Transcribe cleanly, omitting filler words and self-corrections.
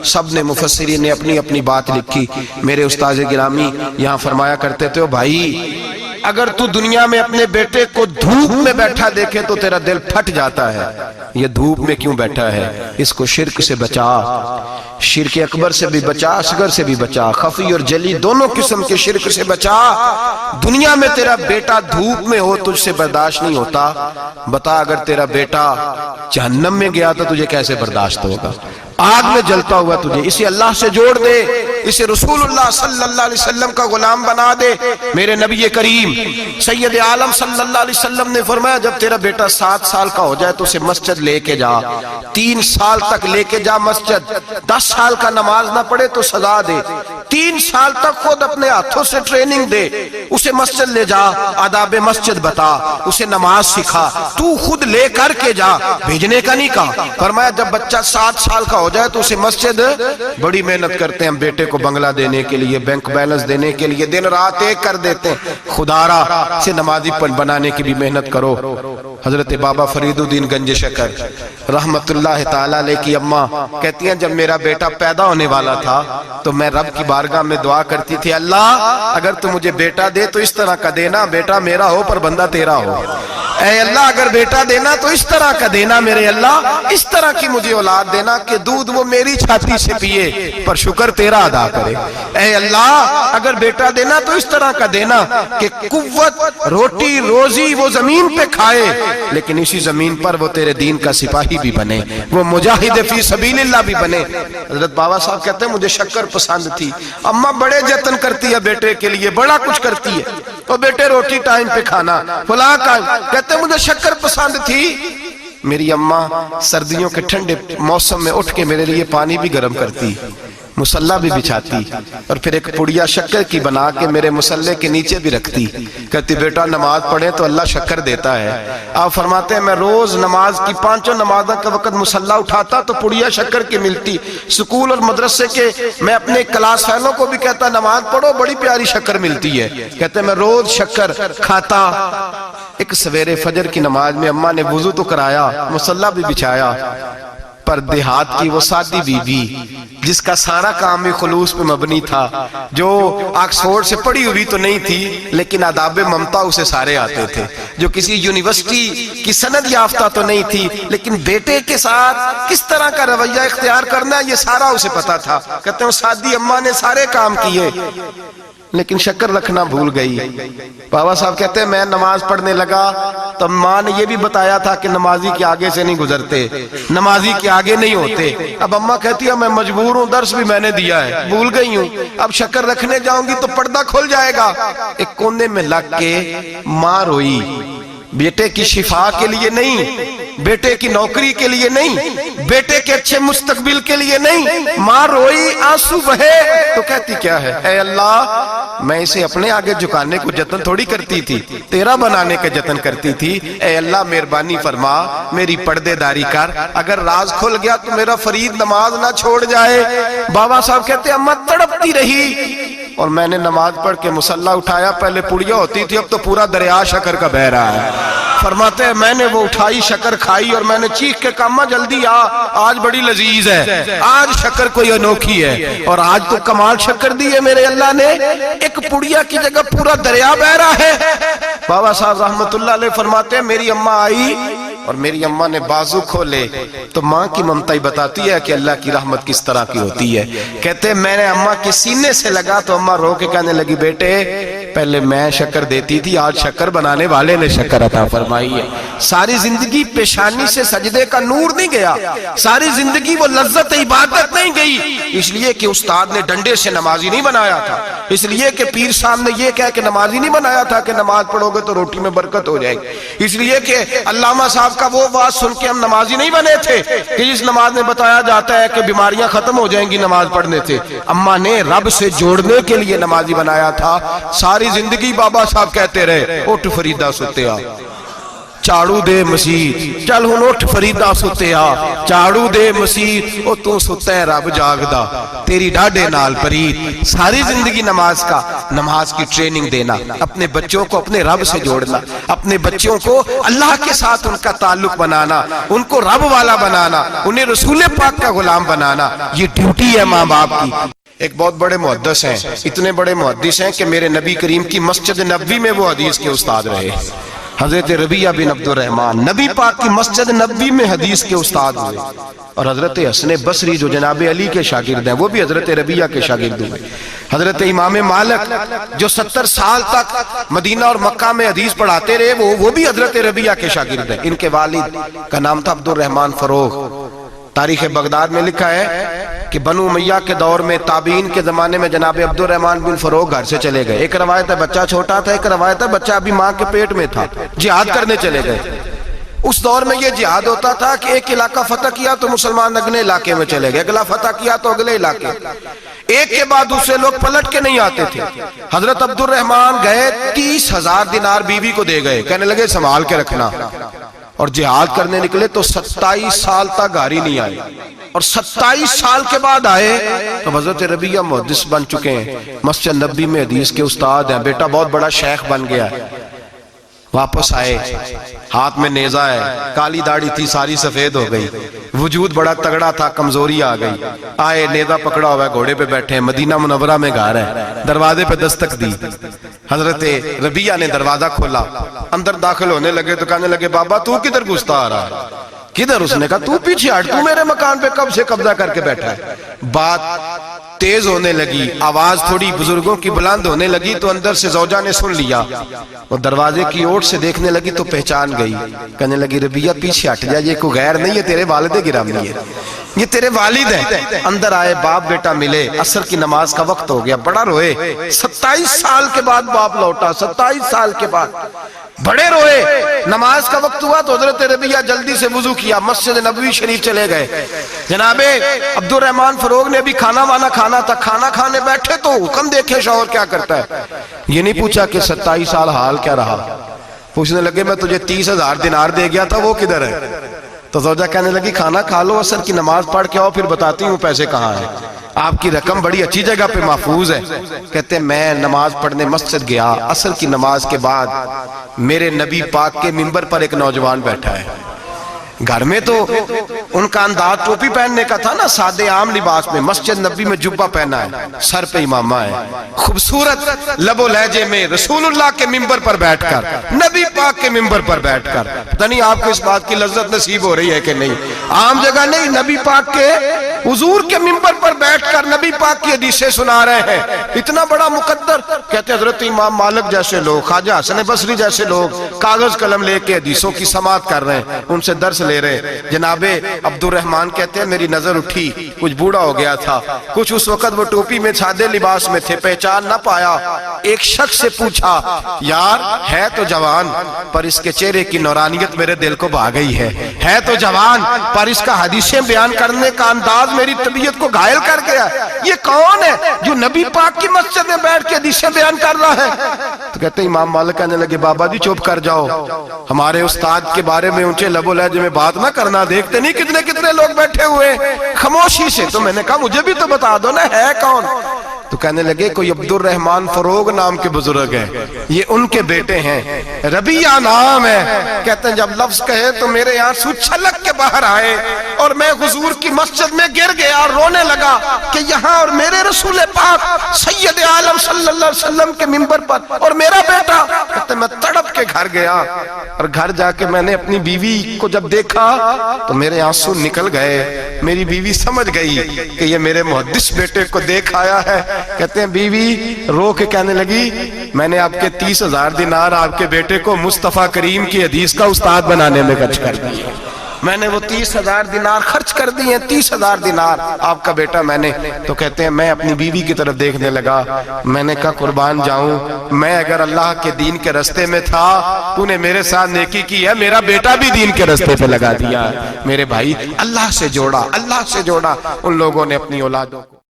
سب نے مفسرین نے اپنی اپنی بات لکھی۔ میرے استاذ گرامی یہاں فرمایا کرتے تھے، بھائی اگر تو دنیا میں اپنے بیٹے کو دھوپ میں بیٹھا دیکھے تو تیرا دل پھٹ جاتا ہے، یہ دھوپ میں کیوں بیٹھا ہے؟ اس کو شرک سے بچا، شرک اکبر سے بھی بچا، اصغر سے بھی بچا، خفی اور جلی دونوں قسم کے شرک سے بچا۔ دنیا میں تیرا بیٹا دھوپ میں ہو تجھ سے برداشت نہیں ہوتا، بتا اگر تیرا بیٹا جہنم میں گیا تو تجھے کیسے برداشت ہوگا؟ آگ میں جلتا ہوا تجھے، اسے اللہ سے جوڑ دے، اسے رسول اللہ صلی اللہ علیہ وسلم کا غلام بنا دے۔ میرے نبی کریم سید عالم صلی اللہ علیہ وسلم نے فرمایا جب تیرا بیٹا 7 سال کا ہو جائے تو اسے مسجد لے کے جا، 3 سال تک لے کے جا مسجد، 10 سال کا نماز نہ پڑھے تو سزا دے، 3 سال تک خود اپنے ہاتھوں سے ٹریننگ دے، اسے مسجد لے جا، آداب مسجد بتا، اسے نماز سکھا، تو خود لے کر کے جا، بھیجنے کا نہیں کہا۔ فرمایا جب بچہ 7 سال کا ہو جائے تو اسے مسجد، بڑی محنت کرتے ہیں ہم بیٹے کو بنگلہ دینے کے لیے، بینک بیلنس دینے کے لیے، دن رات ایک کر دیتے ہیں، خدارا سے نمازی بنانے کی بھی محنت کرو۔ حضرت بابا فرید الدین گنج شکر رحمت اللہ تعالیٰ علیہ کی اماں کہتی ہیں جب میرا بیٹا پیدا ہونے والا تھا تو میں رب کی بارگاہ میں دعا کرتی تھی، اللہ اگر تو مجھے بیٹا دے تو اس طرح کا دینا بیٹا میرا ہو پر بندہ تیرا ہو، اے اللہ اگر بیٹا دینا تو اس طرح کا دینا، میرے اللہ اس طرح کی مجھے اولاد دینا کہ دودھ وہ میری چھاتی سے پیے پر شکر تیرا ادا کرے، اے اللہ اگر بیٹا دینا تو اس طرح کا دینا کہ قوت روٹی روزی وہ زمین پہ کھائے لیکن اسی زمین پر وہ تیرے دین کا سپاہی بھی بنے، وہ مجاہد فی سبیل اللہ بھی بنے۔ حضرت بابا صاحب کہتے ہیں مجھے شکر پسند تھی، اماں بڑے جتن کرتی ہے بیٹے کے لیے، بڑا کچھ کرتی ہے، تو بیٹے روٹی ٹائم پہ کھانا فلاں کا، کہتے ہیں مجھے شکر پسند تھی۔ میری اماں سردیوں کے ٹھنڈے موسم میں اٹھ کے میرے لیے پانی بھی گرم کرتی، مصلی بھی بچھاتی اور پھر ایک پڑیا شکر کی بنا کے میرے مصلی کے نیچے بھی رکھتی، کہتی بیٹا نماز پڑھے تو اللہ شکر دیتا ہے۔ آپ فرماتے ہیں میں روز نماز کی 5 نمازوں کے وقت مصلی اٹھاتا تو پڑیا شکر کی ملتی، سکول اور مدرسے کے میں اپنے کلاس فیلوں کو بھی کہتا نماز پڑھو بڑی پیاری شکر ملتی ہے، کہتے ہیں میں روز شکر کھاتا۔ ایک سویرے فجر کی نماز میں اماں نے وضو تو کرایا، مصلی بھی بچھایا، پر دیہات کی وہ سادی بی بی جس کا سارا کام بھی خلوص پہ مبنی تھا، جو آکسفورڈ سے پڑھی ہوئی تو نہیں تھی لیکن آداب ممتا اسے سارے آتے تھے، جو کسی یونیورسٹی کی سند یافتہ تو نہیں تھی لیکن بیٹے کے ساتھ کس طرح کا رویہ اختیار کرنا ہے یہ سارا اسے پتا تھا۔ کہتے ہیں سادی اماں نے سارے کام کیے لیکن شکر رکھنا بھول گئی۔ بابا صاحب کہتے ہیں میں نماز پڑھنے لگا تو ماں نے یہ بھی بتایا تھا کہ نمازی کے آگے سے نہیں گزرتے، نمازی کے آگے نہیں ہوتے۔ اب اماں کہتی ہے میں مجبور ہوں، درس بھی میں نے دیا ہے، بھول گئی ہوں، اب شکر رکھنے جاؤں گی تو پردہ کھل جائے گا۔ ایک کونے میں لگ کے ماں روئی، بیٹے کی شفا کے لیے نہیں، بیٹے کی نوکری کے لیے نہیں، بیٹے کے اچھے مستقبل کے لیے نہیں، ماں روئی آنسو بہے تو کہتی کیا ہے، اے اللہ میں اسے اپنے آگے جھکانے کو جتن تھوڑی کرتی تھی، تیرا بنانے کا جتن کرتی تھی، اے اللہ مہربانی فرما میری پردے داری کر، اگر راز کھل گیا تو میرا فرید نماز نہ چھوڑ جائے۔ بابا صاحب کہتے ہیں اماں تڑپتی رہی اور میں نے نماز پڑھ کے مصلی اٹھایا، پہلے پڑیا ہوتی تھی اب تو پورا دریا شکر کا بہ رہا ہے۔ فرماتے ہیں میں نے وہ اٹھائی شکر کھائی اور میں نے چیخ کے کہا اماں جلدی آج بڑی لذیذ ہے، آج شکر کوئی انوکھی ہے، اور آج تو کمال شکر دی ہے میرے اللہ نے، ایک پڑیا کی جگہ پورا دریا بہ رہا ہے۔ بابا صاحب رحمت اللہ علیہ فرماتے ہیں میری اماں آئی اور میری اماں نے بازو کھولے تو ماں کی ممتا ہی بتاتی ہے کہ اللہ کی رحمت کس طرح کی ہوتی ہے۔ کہتے ہیں میں نے اماں کے سینے سے لگا تو اماں رو کے کہنے لگی بیٹے پہلے میں شکر دیتی تھی، آج شکر بنانے والے نے شکر عطا فرمائی ہے۔ ساری زندگی پیشانی سے سجدے کا نور نہیں گیا، ساری زندگی وہ لذت عبادت نہیں گئی، اس لیے کہ استاد نے ڈنڈے سے نمازی نہیں بنایا تھا، اس لیے کہ پیر صاحب نے یہ کہہ کہ نمازی نہیں بنایا تھا کہ نماز پڑھو گے تو روٹی میں برکت ہو جائے گی، اس لیے کہ علامہ صاحب کا وہ بات سن کے ہم نمازی نہیں بنے تھے کہ جس نماز میں بتایا جاتا ہے کہ بیماریاں ختم ہو جائیں گی نماز پڑھنے سے، اماں نے رب سے جوڑنے کے لیے نمازی بنایا تھا۔ ساری زندگی بابا صاحب کہتے رہے اٹھ فریدہ ستیا، ਝਾੜੂ ਦੇ ਮਸੀਤ, ਚੱਲ ਹੁਣ ਉੱਠ ਫਰੀਦਾ ਸੁੱਤਿਆ, ਝਾੜੂ ਦੇ ਮਸੀਤ, ਉਹ ਤੂੰ ਸੁੱਤਾ है रब जागदा, तेरी डाढ़े नाल परीत। सारी जिंदगी नमाज का, नमाज की ट्रेनिंग देना, अपने बच्चों को अपने रब से जोड़ना, अपने बच्चों को अल्लाह के साथ उनका ताल्लुक बनाना, उनको रब वाला बनाना, उन्हें रसूल पाक का गुलाम बनाना, ये ड्यूटी है माँ बाप की। एक बहुत बड़े मुहद्दिस हैं, इतने बड़े मुहद्दिस हैं कि मेरे नबी करीम की मस्जिद नबवी में वो हदीस के उस्ताद रहे। हजरत रबिया बिन अब्दुर रहमान नबी पाक की मस्जिद नबवी में हदीस के उस्ताद हुए, और हजरत हसन बसरी जो जनाब अली के शागिर्द हैं वो भी हजरत रबिया के शागिर्द हुए। हजरत इमाम मालिक जो 70 साल तक मदीना और मक्का में हदीस पढ़ाते रहे वो भी हजरत रबिया के शागिर्द हैं। इनके वालिद का नाम था अब्दुर रहमान फरोग। तारीख बगदाद में लिखा है कि बनु उमैया के दौर में ताबीन के जमाने में जनाब अब्दुर रहमान बिन फरोग घर से चले गए। एक रवायत है बच्चा छोटा था, एक रवायत है बच्चा अभी माँ के पेट में था, जिहाद करने चले गए। उस दौर में ये जिहाद होता था कि एक इलाका फतह किया तो मुसलमान अगले इलाके में चले गए, अगला फतह किया तो अगले इलाके, एक के बाद दूसरे लोग पलट के नहीं आते थे। हजरत अब्दुर रहमान गए, 30,000 दिनार बीवी को दे गए, कहने लगे संभाल के रखना, और जिहाद करने निकले तो 27 साल तक घर ही नहीं आए, और 27 साल के बाद आए तो हजरत रबिया मुहद्दिस बन चुके हैं, मस्जिद नबी में हदीस के उस्ताद हैं, बेटा बहुत बड़ा शेख बन गया है। वापस आए, हाथ में नेजा है, काली दाढ़ी थी सारी सफेद हो गई, वजूद बड़ा तगड़ा था, कमजोरी आ गई। आए, नेजा पकड़ा हुआ है, घोड़े पे बैठे हैं, मदीना मुनव्वरा में घर है, दरवाजे पे दस्तक दी। हजरत रबिया ने दरवाजा खोला, अंदर दाखिल होने लगे तो कहने लगे बाबा तू किधर घुसता आ रहा है, किधर? उसने कहा तू पीछे हट, तू मेरे मकान पे कब से कब्जा करके बैठा है। बात तेज होने लगी, आवाज थोड़ी बुजुर्गों की बुलंद होने लगी तो अंदर से जौजा ने सुन लिया, और दरवाजे की ओर से देखने लगी तो पहचान गई। कहने लगी रबिया पीछे हट जा, ये कोई गैर नहीं है, तेरे वालिद गिरामी है, ये तेरे वालिद हैं। अंदर आए, बाप बेटा मिले, असर की नमाज का वक्त हो गया, बड़ा रोए। 27 साल के बाद बाप लौटा, 27 साल के बाद बड़े रोए। नमाज का वक्त हुआ तो हजरत रबिया जल्दी से वुजू किया, मस्जिद नबवी शरीफ चले गए। जनाबे अब्दुर रहमान फरोग ने भी खाना वाना खाना था, खाना खाने बैठे तो हुक्म देखे शौहर क्या करता है। ये नहीं पूछा कि 27 साल हाल क्या रहा, पूछने लगे मैं तुझे 30,000 दिनार दे गया था, वो किधर है? तो ज़ौजा कहने लगी खाना खा लो, असर की नमाज पढ़ के आओ, फिर बताती हूँ पैसे कहाँ हैं, आपकी रकम बड़ी अच्छी जगह पे महफूज है। कहते मैं नमाज पढ़ने मस्जिद गया, असर की नमाज के बाद मेरे नबी पाक के मिंबर पर एक नौजवान बैठा है। घर में तो उनका अंदाज टोपी पहनने का था ना, सादे आम लिबास में, मस्जिद नबी में जुब्बा पहना है, सर पे इमामा है, खूबसूरत लबो लहजे में रसूलुल्लाह के मिंबर पर बैठकर, नबी पाक के मिंबर पर बैठकर, पता नहीं आपको इस बात की लज्जत नसीब हो रही है कि नहीं, आम जगह नहीं, नबी पाक के हुजूर के मिंबर पर बैठकर नबी पाक की हदीसें सुना रहे हैं, इतना बड़ा मुकद्दर। कहते हजरत इमाम मालिक जैसे लोग, ख्वाजा हसन बसरी जैसे लोग कागज कलम लेके हदीसों की समाअत कर रहे हैं, उनसे दर्स ले रहे। जनाबे अब्दुर रहमान कहते हैं मेरी नजर उठी, कुछ बूढ़ा हो गया था, कुछ उस वक्त वो टोपी में सादे लिबास में थे, पहचान ना पाया। एक शख्स से पूछा यार है तो जवान पर इसके चेहरे की नौरानियत मेरे दिल को भा गई है तो जवान पर इसका हदीसें बयान करने का अंदाज मेरी तबीयत को घायल कर गया। ये कौन है जो नबी पाक की मस्जिद में बैठ के हदीसें बयान कर रहा है? तो कहते इमाम मालिक कहने लगे बाबा जी चुप कर जाओ, हमारे उस्ताद के बारे में ऊंचे लबो लहजे में बात ना करना, देखते नहीं कितने कितने लोग बैठे हुए खामोशी से। तो मैंने कहा मुझे भी तो बता दो ना है कौन? तो कहने लगे कोई अब्दुर रहमान फरोग नाम के बुजुर्ग हैं, ये उनके बेटे हैं, रबिया नाम है। कहते हैं जब लफ्ज कहे तो मेरे आंसू छलक के बाहर आए और मैं हुजूर की मस्जिद में गिर गया और रोने लगा कि यहाँ और मेरे रसूल पाक सैयद आलम सल्लल्लाहु अलैहि वसल्लम के मिंबर पर और मेरा बेटा। कहते मैं तड़प के घर गया और घर जाके मैंने अपनी बीवी को जब देखा तो मेरे आंसू निकल गए। मेरी बीवी समझ गई कि ये मेरे मुहद्दिस बेटे को देख आया है। कहते हैं बीवी रो के कहने लगी मैंने आपके 30,000 दिनार आपके बेटे को मुस्तफा करीम की हदीस का उस्ताद बनाने में खर्च कर दिए। मैंने वो 30,000 दिनार खर्च कर दिए, 30,000 दिनार आपका बेटा मैंने। तो कहते हैं मैं अपनी बीवी की तरफ देखने लगा, मैंने कहा कुर्बान जाऊं, मैं अगर अल्लाह के दीन के रास्ते में था तूने मेरे साथ नेकी की है, मेरा बेटा भी दीन के रास्ते पे लगा दिया। मेरे भाई अल्लाह से जोड़ा, अल्लाह से जोड़ा उन लोगों ने अपनी औलादों को।